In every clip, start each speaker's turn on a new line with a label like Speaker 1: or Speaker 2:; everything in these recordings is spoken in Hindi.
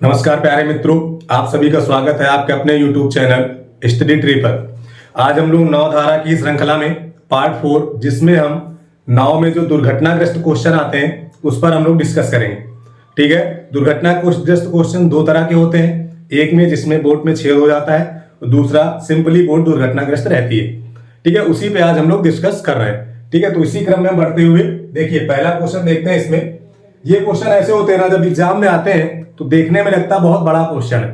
Speaker 1: नमस्कार प्यारे मित्रों, आप सभी का स्वागत है आपके अपने YouTube चैनल स्टडी ट्री पर। आज हम लोग नवधारा की श्रृंखला में पार्ट 4, जिसमें हम नाव में जो दुर्घटनाग्रस्त क्वेश्चन आते हैं उस पर हम लोग डिस्कस करेंगे। ठीक है, दुर्घटनाग्रस्त क्वेश्चन दो तरह के होते हैं, एक में जिसमें बोट में छेद हो जाता है और दूसरा सिंपली बोट दुर्घटनाग्रस्त रहती है। ठीक है, उसी पे आज हम लोग डिस्कस कर रहे हैं। ठीक है, तो इसी क्रम में बढ़ते हुए देखिए पहला क्वेश्चन देखते हैं। इसमें ये क्वेश्चन ऐसे होते हैं ना, जब एग्जाम में आते हैं तो देखने में लगता है बहुत बड़ा क्वेश्चन है।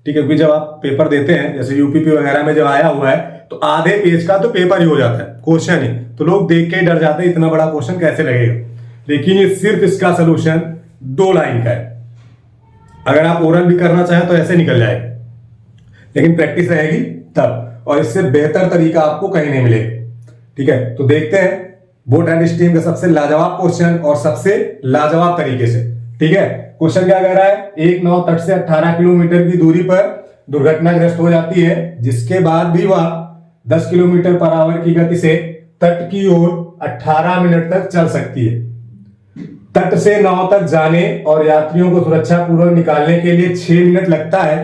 Speaker 1: ठीक है, क्योंकि जब आप पेपर देते हैं, जैसे यूपीपी वगैरह में जब आया हुआ है तो आधे पेज का तो पेपर ही हो जाता है क्वेश्चन ही, तो लोग देख के ही डर जाते हैं इतना बड़ा क्वेश्चन कैसे लगेगा। लेकिन ये सिर्फ इसका सोल्यूशन 2 लाइन का है। अगर आप ओरल भी करना चाहें तो ऐसे निकल जाएगा, लेकिन प्रैक्टिस रहेगी तब, और इससे बेहतर तरीका आपको कहीं नहीं मिलेगा। ठीक है, तो देखते हैं बोट एंड स्टीम का सबसे लाजवाब क्वेश्चन और सबसे लाजवाब तरीके से। ठीक है, क्वेश्चन क्या कह रहा है, एक नाव तट से 18 किलोमीटर की दूरी पर दुर्घटनाग्रस्त हो जाती है, जिसके बाद भी वह 10 किलोमीटर पर आवर की गति से तट की ओर 18 मिनट तक चल सकती है। तट से नाव तक जाने और यात्रियों को सुरक्षा पूर्वक निकालने के लिए 6 मिनट लगता है,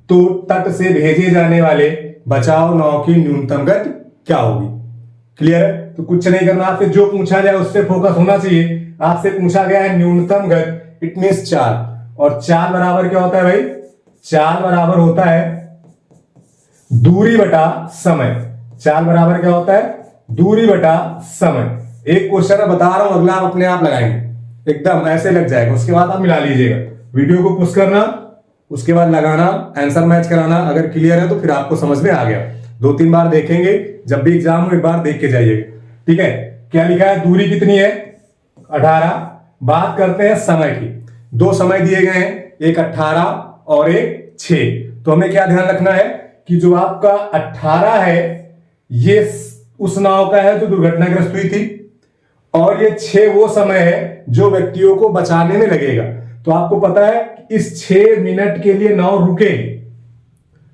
Speaker 1: तो तट से भेजे जाने वाले बचाव नाव की न्यूनतम गति क्या होगी। क्लियर है? तो कुछ नहीं करना, आपसे जो पूछा जाए उससे फोकस होना चाहिए। आपसे पूछा गया है न्यूनतम गति, इट मींस चाल, और चाल बराबर क्या होता है भाई? चाल बराबर होता है दूरी बटा समय। चाल बराबर क्या होता है? दूरी बटा समय। एक क्वेश्चन मैं बता रहा हूं, अगला आप अपने आप लगाएंगे, एकदम ऐसे लग जाएगा। उसके बाद आप मिला लीजिएगा, वीडियो को पुश करना, उसके बाद लगाना, आंसर मैच कराना। अगर क्लियर है तो फिर आपको समझ में आ गया। 2-3 बार देखेंगे, जब भी एग्जाम हो एक बार देख के जाइएगा। ठीक है, क्या लिखा है? दूरी कितनी है? 18। बात करते हैं समय की। 2 समय दिए गए हैं, एक 18 और एक 6। तो हमें क्या ध्यान रखना है कि जो आपका 18 है ये उस नाव का है जो दुर्घटनाग्रस्त हुई थी, और ये 6 वो समय है जो व्यक्तियों को बचाने में लगेगा। तो आपको पता है कि इस 6 मिनट के लिए नाव रुकेगी,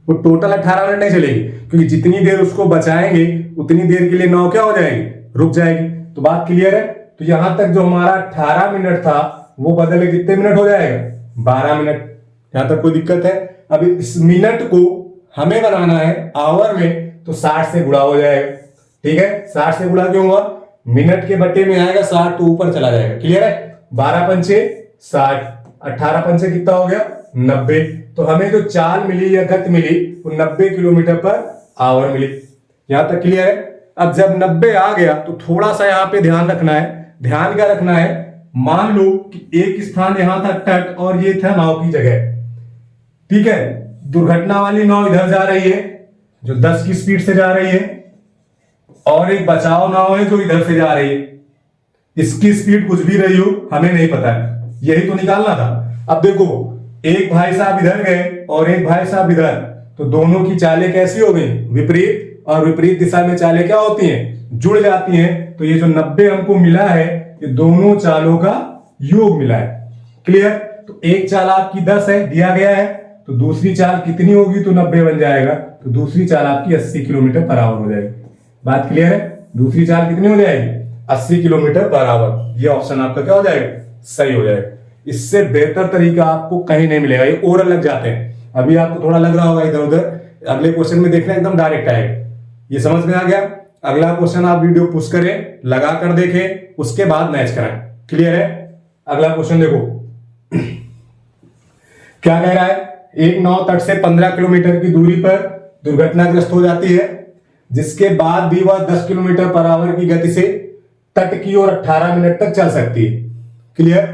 Speaker 1: वो टोटल 18 मिनट नहीं चलेगी, क्योंकि जितनी देर उसको बचाएंगे उतनी देर के लिए नाव क्या हो जाएगी? रुक जाएगी। तो बात क्लियर है? तो यहां तक जो हमारा 18 मिनट था वो बदले कितने मिनट हो जाएगा? 12 मिनट। यहां तक कोई दिक्कत है? अब इस मिनट को हमें बनाना है आवर में, तो 60 से गुणा हो जाएगा। ठीक है, 60 से गुणा क्यों हुआ? मिनट के बट्टे में आएगा 60 तो ऊपर चला जाएगा। क्लियर है? 12 पंचे 60, 18 पंचे कितना हो गया? 90। तो हमें जो चाल मिली या गति मिली वो 90 किलोमीटर पर आवर मिली। यहां तक क्लियर है? अब जब 90 आ गया तो थोड़ा सा यहां पे ध्यान रखना है। ध्यान क्या रखना है? मान लो कि एक स्थान यहां था तट, और ये था नाव की जगह। ठीक है, दुर्घटना वाली नाव इधर जा रही है जो 10 की स्पीड से जा रही है, और एक बचाव नाव है जो इधर से जा रही है। इसकी स्पीड कुछ भी रही हो हमें नहीं पता है, यही तो निकालना था। अब देखो, एक भाई साहब इधर गए और एक भाई साहब इधर, तो दोनों की चालें कैसी हो गई? विपरीत। और विपरीत दिशा में चालें क्या होती हैं? जुड़ जाती हैं। तो ये जो 90 हमको मिला है ये दोनों चालों का योग मिला है। क्लियर? तो एक चाल आपकी 10 है, दिया गया है, तो दूसरी चाल कितनी होगी? तो 90 बन जाएगा, तो दूसरी चाल आपकी 80 किलोमीटर पर आवर हो जाएगी। बात क्लियर है? दूसरी चाल कितनी हो जाएगी? 80 किलोमीटर पर आवर। ये ऑप्शन आपका क्या हो जाएगा? सही हो जाएगा। इससे बेहतर तरीका आपको कहीं नहीं मिलेगा। ये ओरल लग जाते हैं, अभी आपको थोड़ा लग रहा होगा इधर उधर, अगले क्वेश्चन में देखना एकदम डायरेक्ट आएगा। ये समझ में आ गया? अगला क्वेश्चन आप वीडियो पुश करें, लगा कर देखें, उसके बाद मैच कराएं। क्लियर है? अगला क्वेश्चन देखो क्या कह रहा है। एक नाव तट से 15 किलोमीटर की दूरी पर दुर्घटनाग्रस्त हो जाती है, जिसके बाद भी वह 10 किलोमीटर पर आवर की गति से तट की ओर 18 मिनट तक चल सकती है। क्लियर?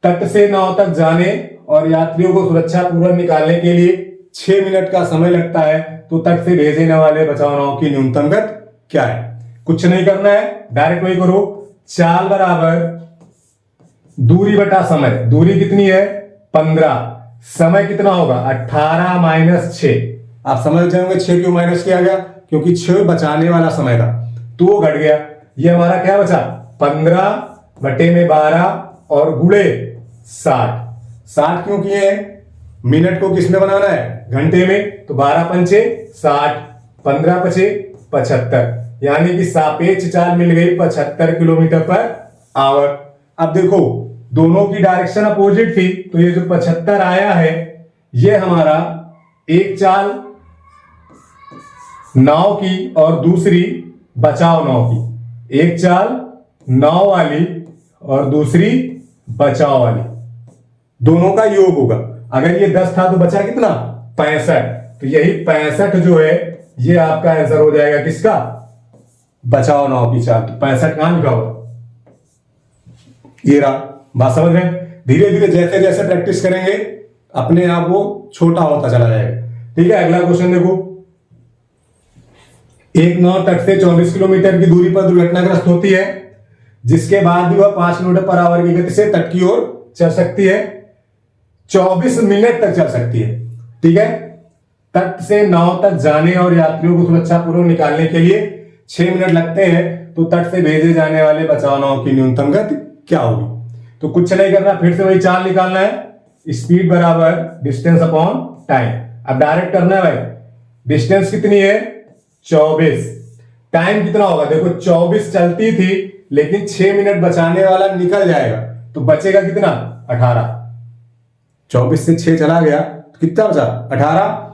Speaker 1: तट से नाव तक जाने और यात्रियों को सुरक्षा पूर्वक निकालने के लिए 6 मिनट का समय लगता है, तो तट से भेजे जाने वाले बचाव नाव की न्यूनतम गति क्या है? कुछ नहीं करना है, डायरेक्ट वही करो। चाल बराबर दूरी बटा समय। दूरी कितनी है? 15। समय कितना होगा? 18 माइनस 6। आप समझ जाओगे 6 क्यों माइनस किया गया? क्योंकि 6 बचाने वाला समय था, तो वो घट गया। ये हमारा क्या बचा? 15 बटे में 12 और गुणे 60। 60 क्यों किए हैं? मिनट को किसमें बनाना है? घंटे में। तो 12 पंचे 60, 15 पचे 75, यानी कि सापेक्ष चाल मिल गई 75 किलोमीटर पर आवर। अब देखो दोनों की डायरेक्शन अपोजिट थी, तो ये जो 75 आया है ये हमारा एक चाल नाव की और दूसरी बचाव नाव की, एक चाल नाव वाली और दूसरी बचाव वाली, दोनों का योग होगा। अगर ये 10 था तो बचा कितना 65, तो यही 65 जो है ये आपका आंसर हो जाएगा किसका, बचाव नाव की चाल। तो 65 कहां लिखा होगा, ये रहा। बात समझ रहे हैं। धीरे धीरे जैसे जैसे प्रैक्टिस करेंगे अपने आप वो छोटा होता चला जाएगा। ठीक है, अगला क्वेश्चन देखो। एक नाव तट से 24 किलोमीटर की दूरी पर दुर्घटनाग्रस्त होती है, जिसके बाद भी वह 5 किलोमीटर पर आवर की गति से तट की ओर चल सकती है, 24 मिनट तक चल सकती है। ठीक है, तट से नाव तक जाने और यात्रियों को सुरक्षापूर्वक निकालने के लिए 6 मिनट लगते हैं, तो तट से भेजे जाने वाले बचाव नाव की न्यूनतम गति क्या होगी। तो कुछ नहीं करना, फिर से वही चाल निकालना है, स्पीड बराबर डिस्टेंस अपॉन टाइम। अब डायरेक्ट करना है भाई, डिस्टेंस कितनी है 24, टाइम कितना होगा, देखो 24 चलती थी लेकिन 6 मिनट बचाने वाला निकल जाएगा, तो बचेगा कितना 18। 24 से 6 चला गया तो कितना बचा 18,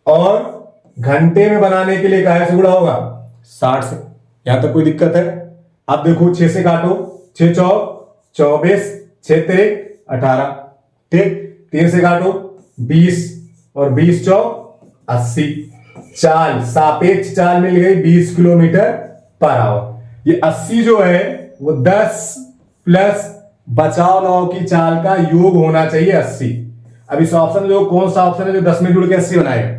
Speaker 1: और घंटे में बनाने के लिए कहां से गुणा होगा 60 से। यहां तक कोई दिक्कत है। अब देखो 6 से काटो, 6 चौक 24, 6 तिरिक 18, ठीक, 3 से काटो 20 और 20 चौक 80, चाल सापेक्ष चाल मिल गई 20 किलोमीटर पर आवर। ये 80 जो है वो 10 प्लस बचाव नाव की चाल का योग होना चाहिए 80। अब इस ऑप्शन में कौन सा ऑप्शन है जो 10 में जुड़ के 80 बनाएगा,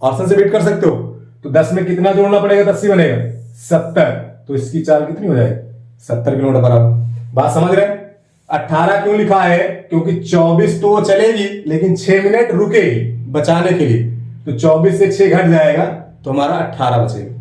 Speaker 1: ऑप्शन से वेट कर सकते हो। तो 10 में कितना जोड़ना पड़ेगा तो 80 बनेगा 70, तो इसकी चाल कितनी हो जाएगी 70 किलोमीटर पर आवर। बात समझ रहे हैं। 18 क्यों लिखा है, क्योंकि 24 तो चलेगी लेकिन 6 मिनट रुकेगी बचाने के लिए, तो 24 से 6 घट जाएगा तो हमारा 18 बचेगा।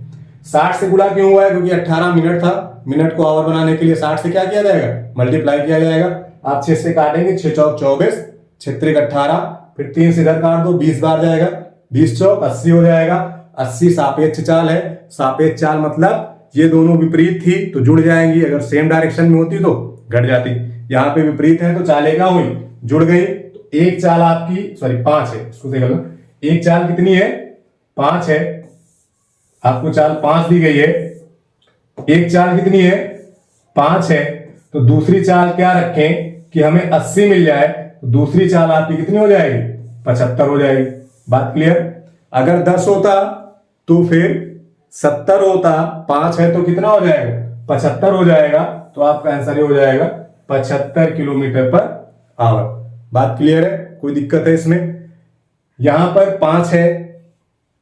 Speaker 1: 60 से गुणा क्यों हुआ है, क्योंकि 18 मिनट था, मिनट को आवर बनाने के लिए 60 से क्या किया जाएगा मल्टीप्लाई किया जाएगा। आप 6 से काटेंगे, 6 चौक 24, 6 तिरिक 18, फिर 3 से इधर काट दो 20 बार जाएगा, 20 चौक 80 हो जाएगा। 80 सापेक्ष चाल है, सापेक्ष चाल मतलब ये दोनों विपरीत थी तो जुड़ जाएंगी, अगर सेम डायरेक्शन में होती तो घट जाती। यहाँ पे विपरीत है तो चालें क्या हुई जुड़ गई। तो एक चाल आपकी 5 है, इसको देख लो, एक चाल कितनी है 5 है, आपको चाल 5 दी गई है, एक चाल कितनी है 5 है, तो दूसरी चाल क्या रखें कि हमें 80 मिल जाए, तो दूसरी चाल आपकी कितनी हो जाएगी 75 हो जाएगी। बात क्लियर। अगर 10 होता तो फिर 70 होता, 5 है तो कितना हो जाएगा 75 हो जाएगा, तो आपका आंसर हो जाएगा 75 किलोमीटर पर आवर। बात क्लियर है, कोई दिक्कत है इसमें। यहां पर 5 है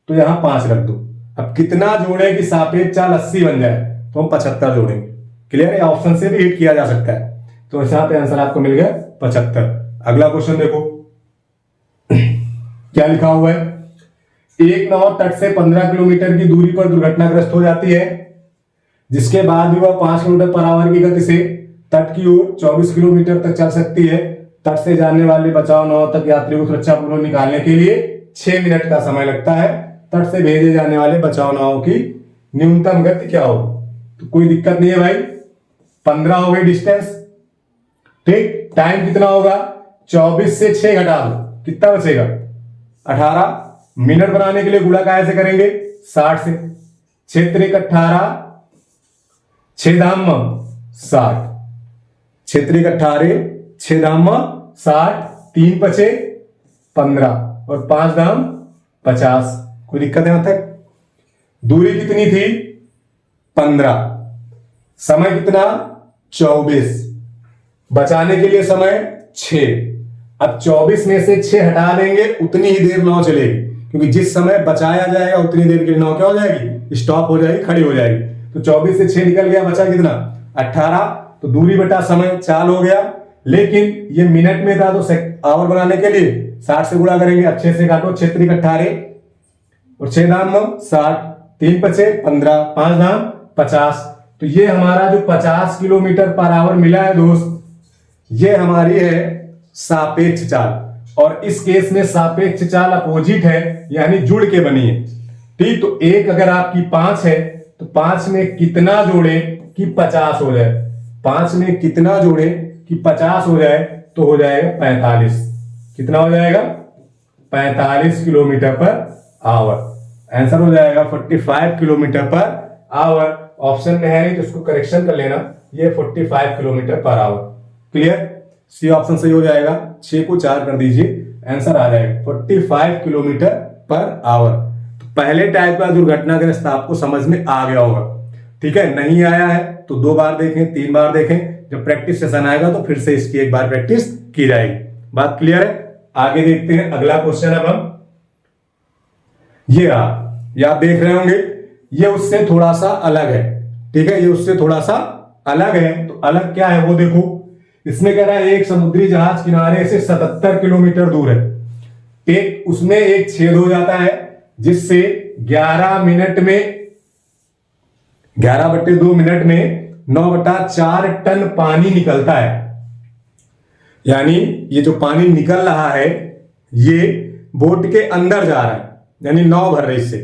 Speaker 1: तो यहां 5 रख दो। अब कितना जोड़े कि सापेक्ष चाल 80 बन जाए, तो हम 75 जोड़ेंगे। क्लियर है, ऑप्शन से भी हिट किया जा सकता है। तो यहां पे आंसर आपको मिल गया 75। अगला क्वेश्चन देखो क्या लिखा हुआ है। एक नाव तट से 15 किलोमीटर की दूरी पर दुर्घटनाग्रस्त हो जाती है, जिसके बाद भी वह 5 किलोमीटर पर आवर की गति से तट की ओर 24 किलोमीटर तक चल सकती है। तट से जाने वाले बचाव नाव तक यात्रियों को सुरक्षापूर्वक निकालने के लिए 6 मिनट का समय लगता है। तट से भेजे जाने वाले बचाव नाव की न्यूनतम गति क्या होगी। तो कोई दिक्कत नहीं है भाई, 15 हो गई डिस्टेंस, ठीक। टाइम कितना होगा 24 से 6 घटा दो, कितना बचेगा 18। मिनट बनाने के लिए गुणा कैसे करेंगे 60 से, 6 तिरिक 18, 6 दाम 60, 6 तिरिक 18, 6 दाम 60, 3 पचे 15 और 5 दाम 50। कोई दिक्कत है यहां तक। दूरी कितनी थी 15, समय कितना 24, बचाने के लिए समय 6। अब 24 में से 6 हटा देंगे, उतनी ही देर नाव चलेगी, क्योंकि जिस समय बचाया जाएगा उतनी देर के लिए नाव क्या हो जाएगी स्टॉप हो जाएगी, खड़ी हो जाएगी। तो 24 से 6 निकल गया, बचा कितना 18। तो दूरी बटा समय चाल हो गया, लेकिन ये मिनट में था तो आवर बनाने के लिए 60 से गुणा करेंगे। अब 6 से काटो, 6 तिरिक 18 और 6 दाम 60, 3 पचे 15, 5 दाम 50। तो ये हमारा जो 50 किलोमीटर पर आवर मिला है दोस्त, ये हमारी है सापेक्ष चाल, और इस केस में सापेक्ष चाल अपोजिट है, यानी जुड़ के बनी है, ठीक। तो एक अगर आपकी 5 है तो 5 में कितना जोड़े कि 50 हो जाए, 5 में कितना जोड़े कि 50 हो जाए तो हो जाएगा 45। कितना हो जाएगा? 45 किलोमीटर पर आवर। आंसर हो जाएगा 45 किलोमीटर पर आवर। ऑप्शन में है नहीं तो उसको करेक्शन कर लेना, ये 45 kilometre per hour. Clear? C option सही हो जाएगा। 6 को 4 कर दीजिए, आंसर आ जाएगा 45 किलोमीटर पर आवर। तो पहले टाइप का दुर्घटनाग्रस्त आपको समझ में आ गया होगा। ठीक है, नहीं आया है तो 2 बार देखें, 3 बार देखें, जब प्रैक्टिस सेशन आएगा तो फिर से इसकी एक बार प्रैक्टिस की जाएगी। बात क्लियर है? आगे देखते हैं अगला क्वेश्चन। अब हम ये आप देख रहे होंगे, ये उससे थोड़ा सा अलग है। ठीक है, ये उससे थोड़ा सा अलग है। तो अलग क्या है वो देखो। इसमें कह रहा है एक समुद्री जहाज किनारे से 77 किलोमीटर दूर है। उसमें एक छेद हो जाता है जिससे 11 मिनट में 11/2 मिनट में 9/4 टन पानी निकलता है। यानी ये जो पानी निकल रहा है ये बोट के अंदर जा रहा है, यानी नाव भर रही इससे।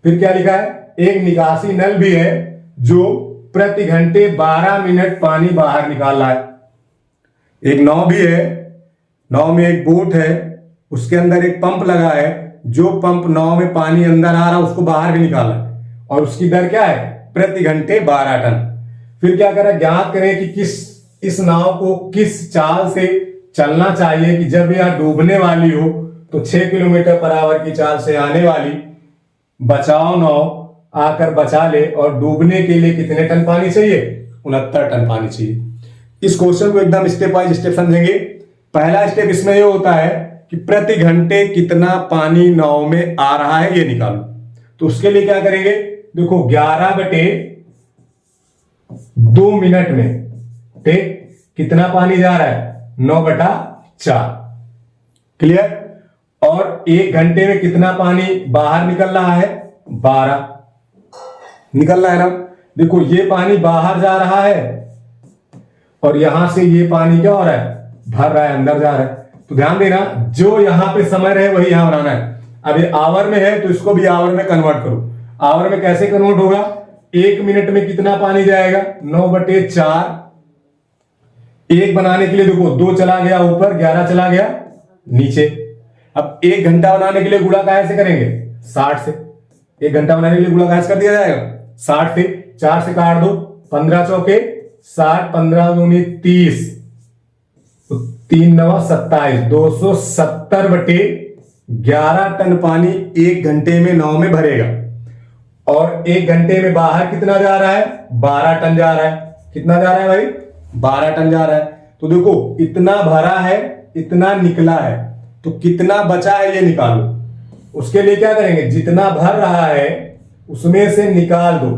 Speaker 1: फिर क्या लिखा है? एक निकासी नल भी है जो प्रति घंटे 12 मिनट पानी बाहर निकाल रहा है। एक नाव भी है, नाव में एक बोट है, उसके अंदर एक पंप लगा है, जो पंप नाव में पानी अंदर आ रहा है उसको बाहर भी निकाल रहा है, और उसकी दर क्या है? प्रति घंटे 12 टन। फिर क्या करें? ज्ञात करें कि इस नाव को किस चाल से चलना चाहिए कि जब यह डूबने वाली हो तो 6 किलोमीटर पर आवर की चाल से आने वाली बचाव नाव आकर बचा ले, और डूबने के लिए कितने टन पानी चाहिए? 69 टन पानी चाहिए। इस क्वेश्चन को एकदम स्टेप बाय स्टेप समझेंगे। पहला स्टेप इसमें यह होता है कि प्रति घंटे कितना पानी नाव में आ रहा है ये निकालो। तो उसके लिए क्या करेंगे? देखो 11/2 मिनट में कितना पानी जा रहा है? 9/4। क्लियर? और 1 घंटे में कितना पानी बाहर निकल रहा है? 12 निकल रहा है ना। देखो ये पानी बाहर जा रहा है और यहां से ये पानी क्या हो रहा है? भर रहा है, अंदर जा रहा है। तो ध्यान देना, जो यहां पे समय रहे वही यहां बनाना है। अब ये आवर में है तो इसको भी आवर में कन्वर्ट करो। आवर में कैसे कन्वर्ट होगा? 1 मिनट में कितना पानी जाएगा? 9/4। 1 बनाने के लिए देखो 2 चला गया ऊपर, 11 चला गया नीचे। अब 1 घंटा बनाने के लिए गुणा कैसे करेंगे? 60 से। 1 घंटा बनाने के लिए गुणा कैसे कर दिया जाएगा? 60 से। 4 से काट दो, 15 चौके 60, 15 दूनी 30, 3 9 27, 270/11 टन पानी 1 घंटे में नाव में भरेगा। और 1 घंटे में बाहर कितना जा रहा है? 12 टन जा रहा है। कितना जा रहा है भाई? 12 टन जा रहा है। तो देखो इतना भरा है, इतना निकला है, तो कितना बचा है ये निकालो। उसके लिए क्या करेंगे? जितना भर रहा है उसमें से निकाल दो।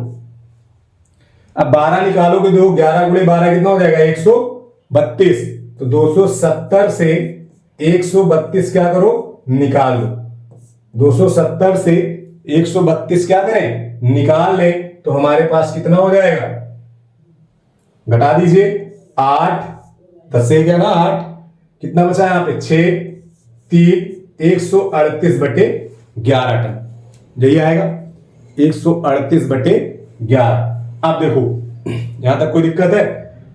Speaker 1: अब 12 निकालोगे, देखो 11 × 12 कितना हो जाएगा? 132। तो 270 से 132 क्या करो? निकाल दो। 270 से 132 क्या करें? निकाल ले। तो हमारे पास कितना हो जाएगा? घटा दीजिए, 8 10 से गया ना 8। कितना बचा यहाँ पे? 6 3 138/11 टन। यही आएगा 138/11। अब देखो यहां तक कोई दिक्कत है?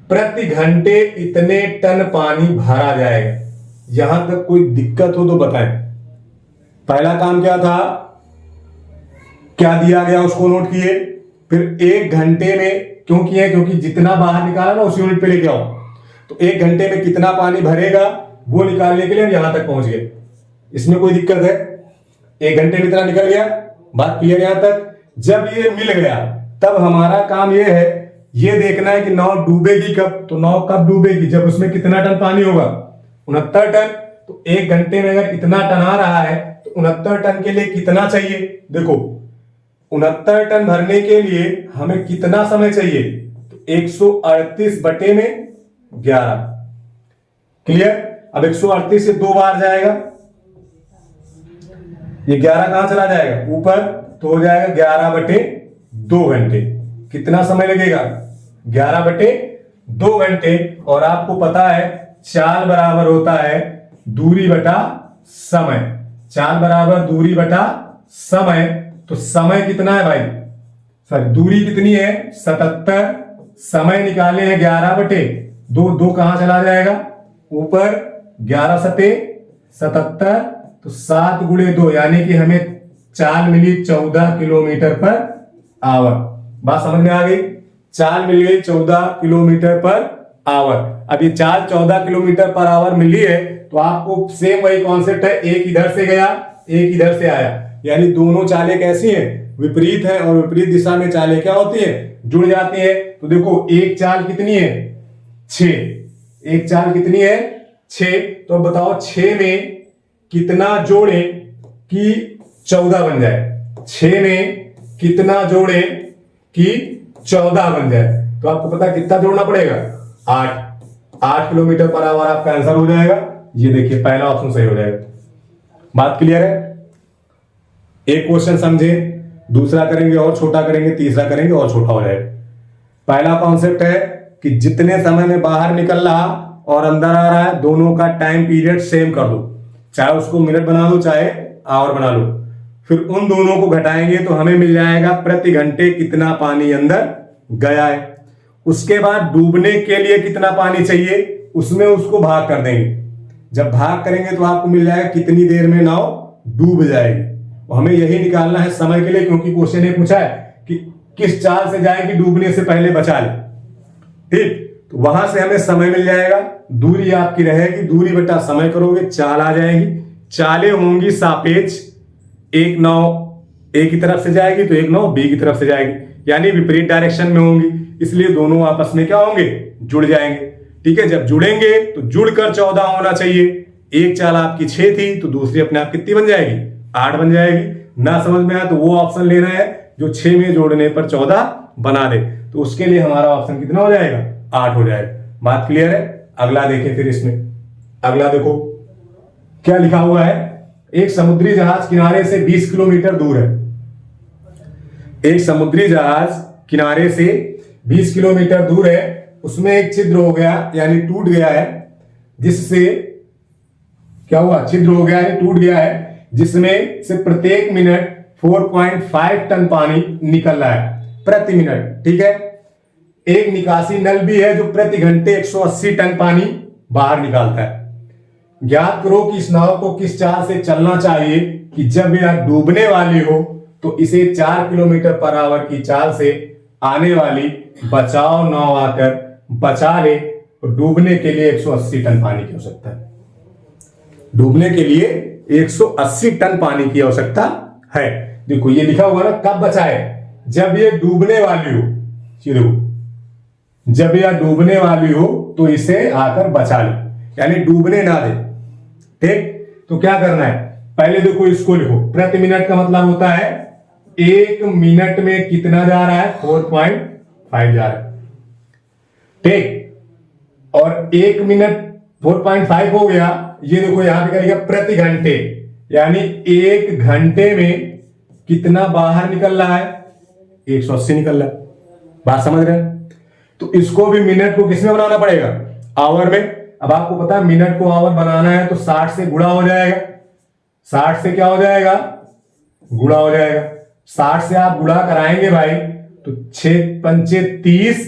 Speaker 1: प्रति घंटे इतने टन पानी भरा जाएगा। यहां तक कोई दिक्कत हो तो बताएं। पहला काम क्या था? क्या दिया गया उसको नोट किए। फिर 1 घंटे में क्यों किए? क्योंकि जितना बाहर निकाला ना उस यूनिट पे लेके आओ। तो 1 घंटे में कितना पानी भरेगा वो निकालने के लिए हम यहां तक पहुंच गए। इसमें कोई दिक्कत है? 1 घंटे में इतना निकल गया। बात क्लियर यहां तक? जब ये मिल गया तब हमारा काम ये है, ये देखना है कि नाव डूबेगी कब। तो नाव कब डूबेगी? जब उसमें कितना टन पानी होगा? 69 टन। तो 1 घंटे में अगर इतना टन आ रहा है तो 69 टन के लिए कितना चाहिए? देखो 69 टन भरने के लिए हमें कितना समय चाहिए? तो 138/11। क्लियर? अब 138 से 2 बार जाएगा, ये 11 कहां चला जाएगा? ऊपर। तो हो जाएगा 11/2 घंटे। कितना समय लगेगा? 11/2 घंटे। और आपको पता है चाल बराबर होता है दूरी बटा समय। चाल बराबर दूरी बटा समय। तो समय कितना है भाई? सॉरी, दूरी कितनी है? 77। समय निकाले हैं 11/2। दो दो कहां चला जाएगा ऊपर, 11 सते 77, तो 7 गुणे 2 यानी कि हमें चाल मिली 14 किलोमीटर पर आवर। बात समझ में आ गई? चाल मिल गई 14 किलोमीटर पर आवर। अब ये चाल 14 किलोमीटर पर आवर मिली है तो आपको सेम वही कॉन्सेप्ट है, एक इधर से गया एक इधर से आया, यानी दोनों चालें कैसी हैं, विपरीत है, और विपरीत दिशा में चालें क्या होती है, जुड़ जाती है। तो देखो एक चाल कितनी है 6, एक चाल कितनी है 6, तो अब बताओ 6 में कितना जोड़े कि 14 बन जाए, 6 में कितना जोड़े कि 14 बन जाए। तो आपको पता कितना जोड़ना पड़ेगा, 8 किलोमीटर पर आवर आपका आंसर हो जाएगा। ये देखिए पहला ऑप्शन सही हो जाएगा। बात क्लियर है? एक क्वेश्चन समझे, दूसरा करेंगे और छोटा करेंगे, तीसरा करेंगे और छोटा हो जाएगा। पहला कॉन्सेप्ट है कि जितने समय में बाहर निकल रहा और अंदर आ रहा है दोनों का टाइम पीरियड सेम कर दो, चाहे उसको मिनट बना लो चाहे आवर बना लो, फिर उन दोनों को घटाएंगे तो हमें मिल जाएगा प्रति घंटे कितना पानी अंदर गया है। उसके बाद डूबने के लिए कितना पानी चाहिए उसमें उसको भाग कर देंगे, जब भाग करेंगे तो आपको मिल जाएगा कितनी देर में नाव डूब जाएगी। हमें यही निकालना है समय के लिए, क्योंकि क्वेश्चन ये पूछा है कि किस चाल से जाएगी डूबने से पहले बचा ले। ठीक, तो वहां से हमें समय मिल जाएगा, दूरी आपकी रहेगी, दूरी बटा समय करोगे चाल आ जाएगी। चालें होंगी सापेक्ष, एक नाव ए की तरफ से जाएगी तो एक नाव बी की तरफ से जाएगी, यानी विपरीत डायरेक्शन में होंगी, इसलिए दोनों आपस में क्या होंगे, जुड़ जाएंगे। ठीक है, जब जुड़ेंगे तो जुड़कर 14 होना चाहिए। एक चाल आपकी 6 थी तो दूसरी अपने आप कितनी बन जाएगी, 8 बन जाएगी। ना समझ में आया तो वो ऑप्शन लेना है जो 6 में जोड़ने पर 14 बना दे, तो उसके लिए हमारा ऑप्शन कितना हो जाएगा, 8 हो जाएगा। बात क्लियर है? अगला देखें फिर इसमें, अगला देखो क्या लिखा हुआ है। एक समुद्री जहाज किनारे से 20 किलोमीटर दूर है। एक समुद्री जहाज किनारे से 20 किलोमीटर दूर है, उसमें एक छिद्र हो गया यानी टूट गया है, जिससे क्या हुआ, छिद्र हो गया है टूट गया है, जिसमें से प्रत्येक मिनट 4.5 टन पानी निकल रहा है प्रति मिनट। ठीक है, एक निकासी नल भी है जो प्रति घंटे 180 टन पानी बाहर निकालता है। ज्ञात करो कि इस नाव को किस चाल से चलना चाहिए कि जब यह डूबने वाली हो तो इसे 4 किलोमीटर पर आवर की चाल से आने वाली बचाव नाव आकर बचा ले। तो डूबने के लिए 180 टन पानी की आवश्यकता है, डूबने के लिए 180 टन पानी की आवश्यकता है। देखो ये लिखा हुआ ना, कब बचाए, जब ये डूबने वाली हो, जब यह डूबने वाली हो तो इसे आकर बचा ले, यानी डूबने ना दे। ठीक, तो क्या करना है, पहले देखो इसको लिखो, प्रति मिनट का मतलब होता है 1 मिनट में कितना जा रहा है, 4.5 जा रहा है। ठीक, और 1 मिनट 4.5 हो गया, ये देखो यहां पे क्या लिखा, प्रति घंटे, यानी 1 घंटे में कितना बाहर निकल रहा है, 180 निकल रहा है। बात समझ रहे हैं? तो इसको भी मिनट को किसमें बनाना पड़ेगा, आवर में। अब आपको पता है मिनट को आवर बनाना है तो 60 से गुणा हो जाएगा, 60 से क्या हो जाएगा, गुणा हो जाएगा। 60 से आप गुणा कराएंगे भाई तो 6 पंचे 30,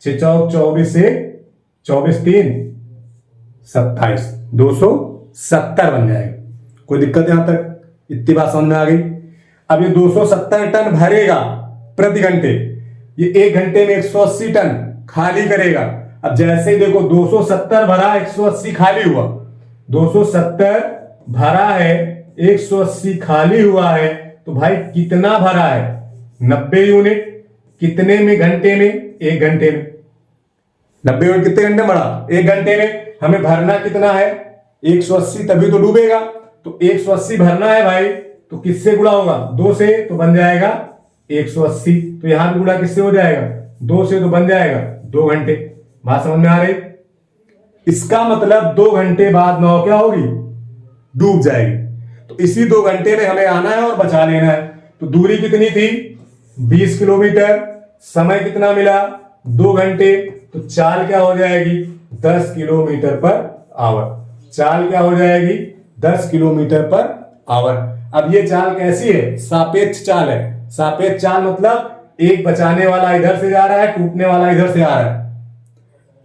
Speaker 1: 6 चौक 24 से 24 3 27, 270 बन जाएगा। कोई दिक्कत यहां तक, इतनी बात समझ में आ गई। अब ये 270 टन भरेगा प्रति घंटे, ये 1 घंटे में 180 टन खाली करेगा। अब जैसे ही देखो 270 भरा 180 खाली हुआ, 270 भरा है 180 खाली हुआ है, तो भाई कितना भरा है, 90 यूनिट। कितने में, घंटे में, 1 घंटे में। 90 यूनिट कितने घंटे भरा, 1 घंटे में। हमें भरना कितना है, 180, तभी तो डूबेगा। तो 180 भरना है भाई, तो किससे गुणा होगा, 2 से, तो बन जाएगा 180। तो यहां भी गुणा किससे हो जाएगा, 2 से, तो बन जाएगा 2 घंटे। बात समझ में आ रही? इसका मतलब 2 घंटे बाद नाव क्या होगी, डूब जाएगी। तो इसी 2 घंटे में हमें आना है और बचा लेना है। तो दूरी कितनी थी, 20 किलोमीटर, समय कितना मिला, 2 घंटे। तो चाल क्या हो जाएगी, 10 किलोमीटर पर आवर। चाल क्या हो जाएगी, 10 किलोमीटर पर आवर। अब ये चाल कैसी है, सापेक्ष चाल है। सापेक्ष चाल मतलब एक बचाने वाला इधर से जा रहा है, टूटने वाला इधर से आ रहा है।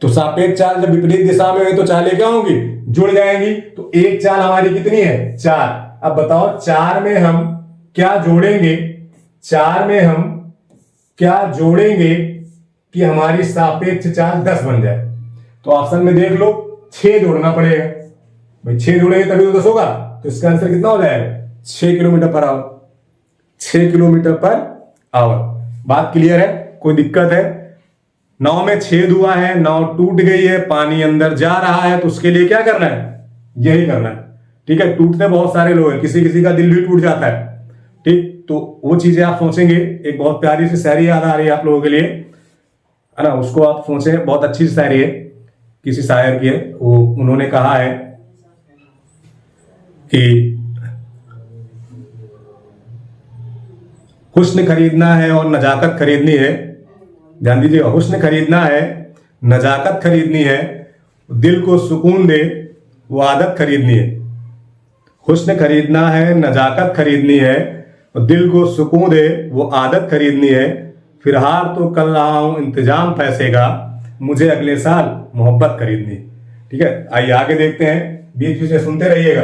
Speaker 1: तो सापेक्ष चाल जब विपरीत दिशा में है तो चालें क्या होंगी, जुड़ जाएंगी। तो एक चाल हमारी कितनी है, 4। अब बताओ 4 में हम क्या जोड़ेंगे, 4 में हम क्या जोड़ेंगे कि हमारी सापेक्ष चाल 10 बन जाए। तो ऑप्शन में देख लो 6 जोड़ना पड़ेगा भाई, 6 जोड़ेंगे तभी तो 10 होगा। तो इसका आंसर कितना हो जाएगा, 6 kilometre per hour, 6 kilometre per hour. बात क्लियर है, कोई दिक्कत है? नाव में छेद हुआ है, नाव टूट गई है, पानी अंदर जा रहा है, तो उसके लिए क्या करना है, यही करना है। ठीक है, टूटते बहुत सारे लोग हैं, किसी किसी का दिल भी टूट जाता है। ठीक, तो वो चीजें आप सोचेंगे। एक बहुत प्यारी सी शायरी याद आ रही है आप लोगों के लिए, है ना, उसको आप सोचें। बहुत अच्छी शायरी है, किसी शायर की है, वो उन्होंने कहा है कि हुस्न खरीदना है और नजाकत खरीदनी है। ध्यान दीजिएगा, हुस्न खरीदना है, नजाकत खरीदनी है, दिल को सुकून दे वो आदत खरीदनी है। हुस्न खरीदना है, नजाकत खरीदनी है, दिल को सुकून दे वो आदत खरीदनी है। फिर हार तो कल रहा हूं इंतजाम पैसे का, मुझे अगले साल मोहब्बत खरीदनी। ठीक है, आइए आगे देखते हैं, बीच बीच में सुनते रहिएगा,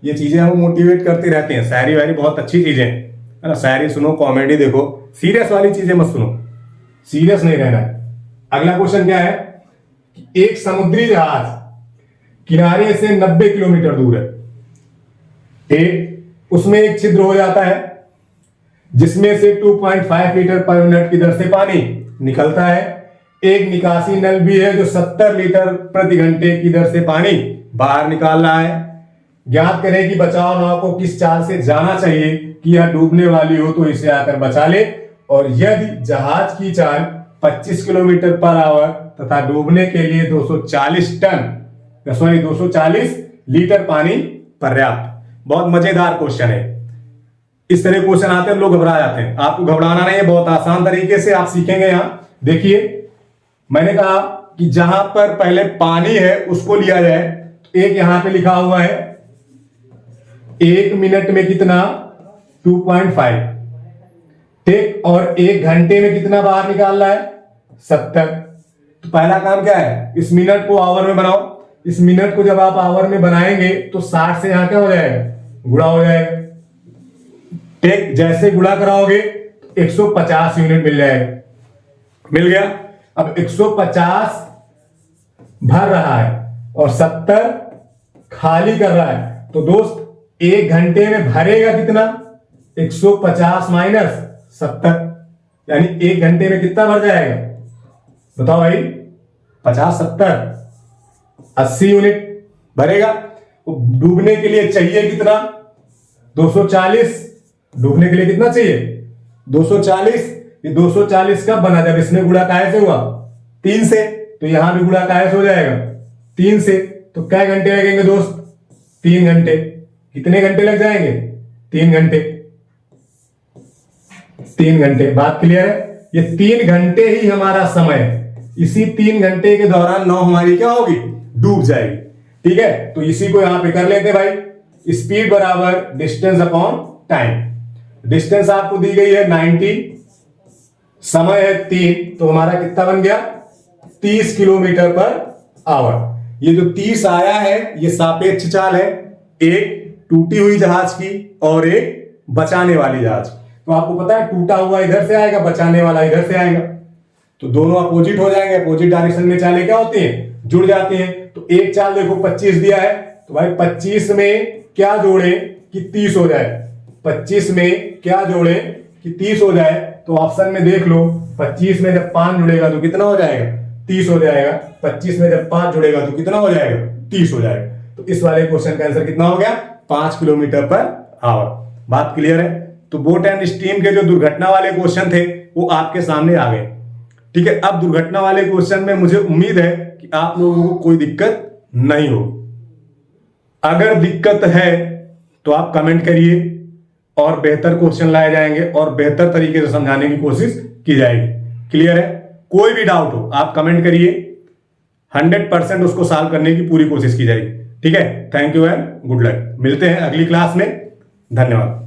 Speaker 1: ये चीजें हमें मोटिवेट करती रहती हैं। शायरी वायरी बहुत अच्छी चीजें है ना, शायरी सुनो, कॉमेडी देखो, सीरियस वाली चीजें मत सुनो, सीरियस नहीं रहना है। अगला क्वेश्चन क्या है कि एक समुद्री जहाज किनारे से 90 किलोमीटर दूर है, उसमें एक छिद्र हो जाता है जिसमें से 2.5 लीटर पर मिनट की दर से पानी निकलता है। एक निकासी नल भी है जो 70 लीटर प्रति घंटे की दर से पानी बाहर निकाल रहा है। ज्ञात करें कि बचाव नाव को किस चाल से जाना चाहिए कि यह डूबने वाली हो तो इसे आकर बचा ले। और यदि जहाज की चाल 25 किलोमीटर पर आवर तथा डूबने के लिए 240 लीटर पानी पर्याप्त। बहुत मजेदार क्वेश्चन है। इस तरह क्वेश्चन आते हैं लोग घबरा जाते हैं, आपको घबराना नहीं है, बहुत आसान तरीके से आप सीखेंगे। यहां देखिए, मैंने कहा कि जहां पर पहले पानी है उसको लिया जाए, तो एक यहां पे लिखा हुआ है 1 मिनट में कितना 2.5, ठीक, और 1 घंटे में कितना बाहर निकाल रहा है 70। तो पहला काम क्या है, इस मिनट को आवर में बनाओ। इस मिनट को जब आप आवर में बनाएंगे तो 60 से यहां क्या हो जाएगा, गुणा हो जाएगा। ठीक, जैसे गुणा कराओगे तो 150 यूनिट मिल जाएगा, मिल गया। अब 150 भर रहा है और 70 खाली कर रहा है, तो दोस्त 1 घंटे में भरेगा कितना, 150 माइनस 70, यानी 1 घंटे में कितना भर जाएगा, बताओ भाई, 50 70 80 यूनिट भरेगा। डूबने के लिए चाहिए कितना, 240। डूबने के लिए कितना चाहिए, 240। ये 240 कब बना, जब इसमें गुणा काहे से हुआ, 3 से, तो यहां भी गुणा काहे से हो जाएगा, 3 से। तो क्या घंटे लगेंगे दोस्त, 3 घंटे। कितने घंटे लग जाएंगे, 3 घंटे, 3 घंटे। बात क्लियर है, ये 3 घंटे ही हमारा समय है। इसी 3 घंटे के दौरान नाव हमारी क्या होगी, डूब जाएगी। ठीक है, तो इसी को यहां पे कर लेते भाई, स्पीड बराबर डिस्टेंस अपॉन टाइम। डिस्टेंस आपको दी गई है 90, समय है 3, तो हमारा कितना बन गया 30 किलोमीटर पर आवर। ये जो 30 आया है ये सापेक्ष चाल है, एक टूटी हुई जहाज की और एक बचाने वाली जहाज। तो आपको पता है टूटा हुआ इधर से आएगा, बचाने वाला इधर से आएगा, तो दोनों अपोजिट हो जाएंगे। अपोजिट डायरेक्शन में चालें क्या होती हैं, जुड़ जाती हैं। तो एक चाल देखो 25 दिया है, तो भाई 25 में क्या जोड़े कि 30 हो जाए, 25 में क्या जोड़े कि 30 हो जाए। तो ऑप्शन में देख लो, 25 में जब 5 जुड़ेगा तो कितना हो जाएगा, 30 हो जाएगा। 25 में जब 5 जुड़ेगा तो कितना हो जाएगा, 30 हो जाएगा। तो इस वाले क्वेश्चन का आंसर कितना हो गया, 5 किलोमीटर पर आवर। बात क्लियर है। तो बोट एंड स्टीम के जो दुर्घटना वाले क्वेश्चन थे वो आपके सामने आ गए। ठीक है, अब दुर्घटना वाले क्वेश्चन में मुझे उम्मीद है कि आप लोगों को कोई दिक्कत नहीं हो। अगर दिक्कत है तो आप कमेंट करिए और बेहतर क्वेश्चन लाए जाएंगे और बेहतर तरीके से समझाने की कोशिश की जाएगी। क्लियर है, कोई भी डाउट हो आप कमेंट करिए, 100% उसको सॉल्व करने की पूरी कोशिश की जाएगी। ठीक है, thank you and good luck. मिलते हैं अगली क्लास में, धन्यवाद।